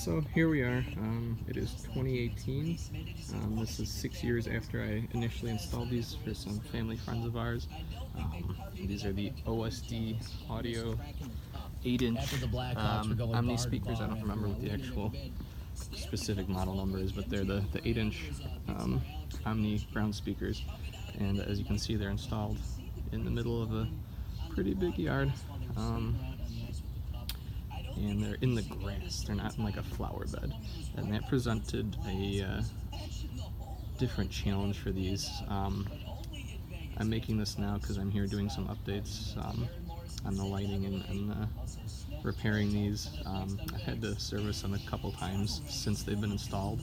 So here we are. It is 2018. This is 6 years after I initially installed these for some family friends of ours. These are the OSD audio 8-inch Omni speakers. I don't remember what the actual specific model number is, but they're the 8-inch Omni ground speakers. And as you can see, they're installed in the middle of a pretty big yard. And they're in the grass, they're not in like a flower bed, and that presented a different challenge for these. I'm making this now because I'm here doing some updates on the lighting and repairing these. I've had to service them a couple times since they've been installed.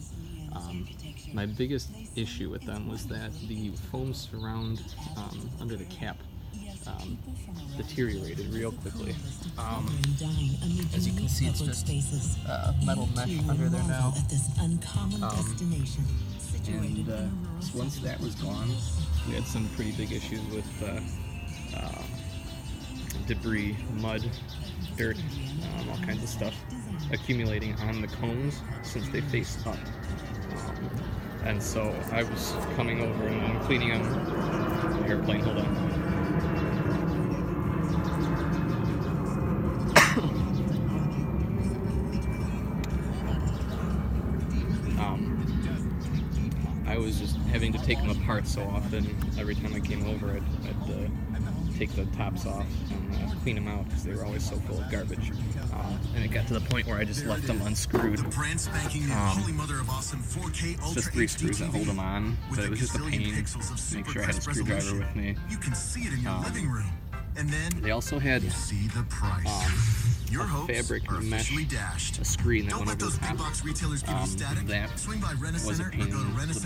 My biggest issue with them was that the foam surround under the cap deteriorated real quickly. As you can see, it's just metal mesh under there now. And once that was gone, we had some pretty big issues with debris, mud, dirt, all kinds of stuff accumulating on the cones since they faced up. And so I was coming over and cleaning them. Airplane, hold on. I was just having to take them apart so often. Every time I came over, I'd take the tops off and clean them out because they were always so full of garbage. And it got to the point where I just left them unscrewed. It's just 3 screws that hold them on, but it was just a pain. Make sure I had a screwdriver with me. They also had a fabric mesh, a screen that went over the top. That was a pain in the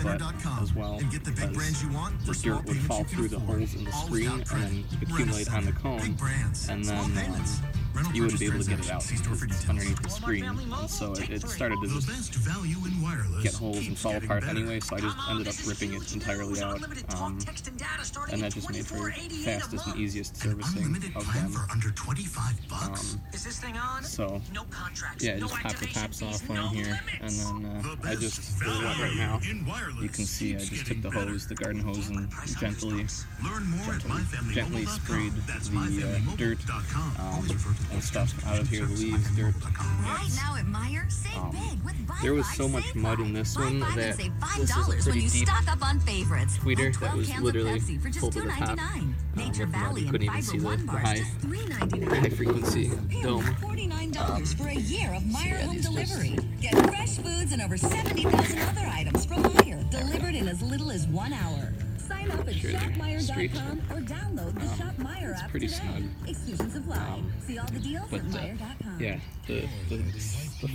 butt as well, because the dirt would fall through the holes in the screen and then accumulate on the cone, and then you wouldn't be able to get it out underneath the screen. And so it started to just get holes and fall apart anyway, so I just ended up ripping it entirely out. And that just made for fastest and easiest servicing of them. So, yeah, I just popped the tops off on here, and then I just, they're wet right now. You can see I just took the hose, the garden hose, and gently sprayed the dirt and stuff out of here, the leaves, dirt. There was so much mud in this one that this is a pretty deep tweeter that was literally full to the top with mud. You couldn't even see the high frequency dome. $49 for a year of Meyer home delivery. Get fresh foods and over 70,000 other items from Meyer, delivered in as little as 1 hour. Sign up at shopmeyer.com or download the Shop Meyer app pretty today. snug. Exclusions apply. See all the deals at Meyer.com. Yeah, the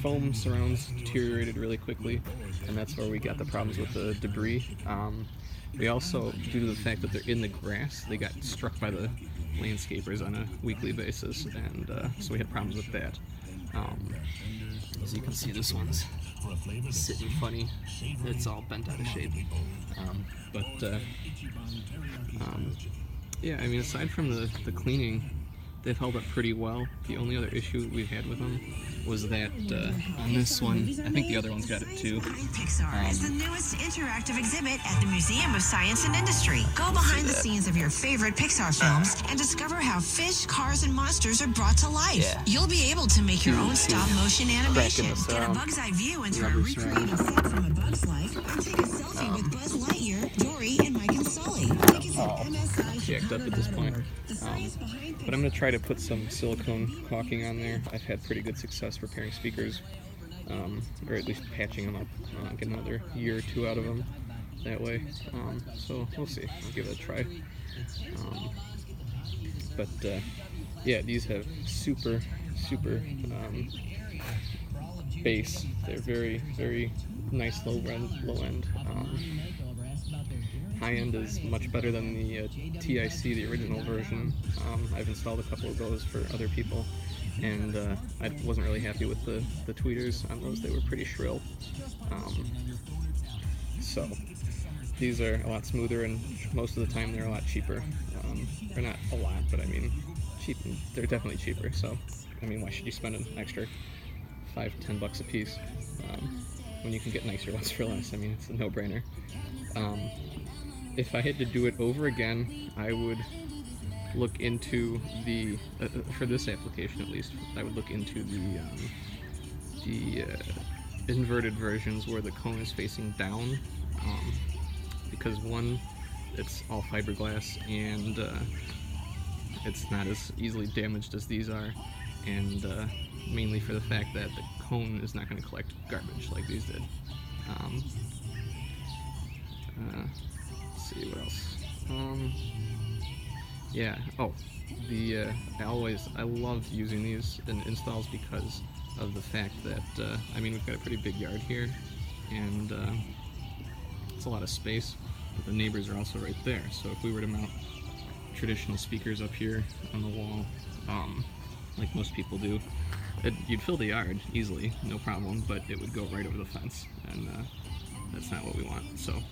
foam surrounds deteriorated really quickly, and that's where we got the problems with the debris. We also, due to the fact that they're in the grass, they got struck by the landscapers on a weekly basis, and so we had problems with that. As you can see, this one's sitting funny. It's all bent out of shape. Yeah, I mean, aside from the cleaning, they've held up pretty well. The only other issue we've had with them was that on this one, I think the other one's got it too. Pixar is the newest interactive exhibit at the Museum of Science and Industry. Go behind the scenes of your favorite Pixar films and discover how fish, cars, and monsters are brought to life. Yeah. You'll be able to make your own stop-motion animation, get a bug's eye view into a recreated scene from A Bug's Life, or take a selfie with Buzz Lightyear, Dory, and Mike and Sully. Jacked up at this point. But I'm going to try to put some silicone caulking on there. I've had pretty good success repairing speakers, or at least patching them up, get another year or two out of them that way. So we'll see. I'll give it a try. Yeah, these have super bass. They're very nice low end. High end is much better than the TIC, the original version. I've installed a couple of those for other people, and I wasn't really happy with the tweeters on those. They were pretty shrill. So these are a lot smoother, and most of the time they're a lot cheaper. They're not a lot, but I mean, cheap. They're definitely cheaper. So I mean, why should you spend an extra $5-10 a piece, when you can get nicer ones for less. I mean, it's a no-brainer. If I had to do it over again, I would look into the, for this application at least, I would look into the inverted versions where the cone is facing down, because one, it's all fiberglass, and it's not as easily damaged as these are, and mainly for the fact that the cone is not going to collect garbage like these did. Let's see what else. Yeah. Oh, I love using these in installs because of the fact that I mean, we've got a pretty big yard here, and it's a lot of space, but the neighbors are also right there. So if we were to mount traditional speakers up here on the wall, like most people do, you'd fill the yard easily, no problem, but it would go right over the fence, and that's not what we want. So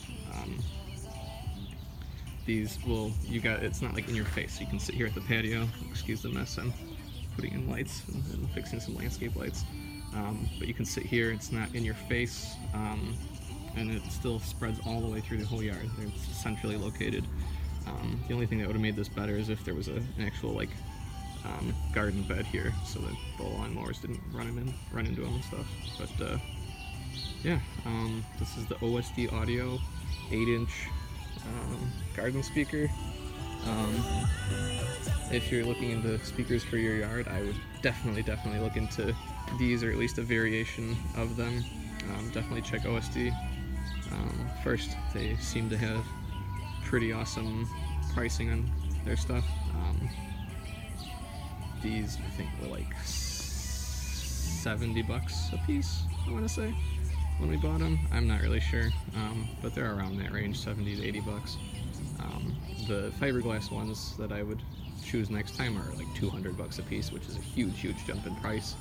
these will, it's not like in your face. You can sit here at the patio. Excuse the mess, I'm putting in lights and fixing some landscape lights. But you can sit here, it's not in your face, and it still spreads all the way through the whole yard. It's centrally located. The only thing that would have made this better is if there was an actual like garden bed here, so that the lawnmowers didn't run into them and stuff. But yeah, this is the OSD Audio 8-inch garden speaker. If you're looking into speakers for your yard, I would definitely look into these, or at least a variation of them. Definitely check OSD. First, they seem to have pretty awesome pricing on their stuff. These, I think, were like $70 a piece, I want to say, when we bought them. I'm not really sure, but they're around that range, 70 to 80 bucks. The fiberglass ones that I would choose next time are like $200 a piece, which is a huge jump in price.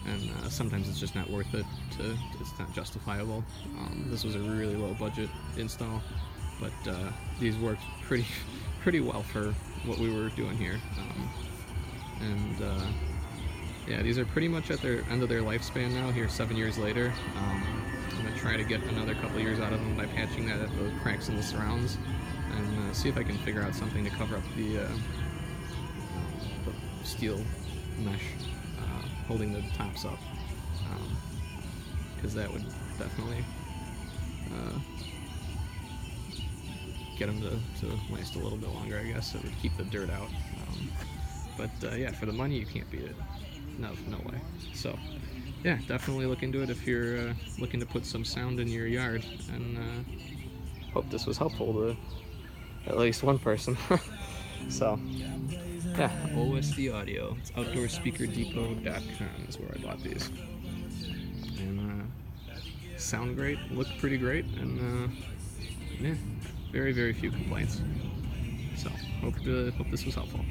And sometimes it's just not worth it. It's not justifiable. This was a really low budget install, but these worked pretty well for what we were doing here. Yeah, these are pretty much at their end of their lifespan now, here 7 years later. I'm going to try to get another couple years out of them by patching the cracks in the surrounds, and see if I can figure out something to cover up the steel mesh holding the tops up, because that would definitely get them to last a little bit longer, I guess. It would keep the dirt out. But yeah, for the money, you can't beat it. No way. So yeah, definitely look into it if you're looking to put some sound in your yard, and hope this was helpful to at least one person. So yeah, OSD Audio. It's OutdoorSpeakerDepot.com is where I bought these, and sound great, look pretty great, and yeah, very few complaints. So hope this was helpful.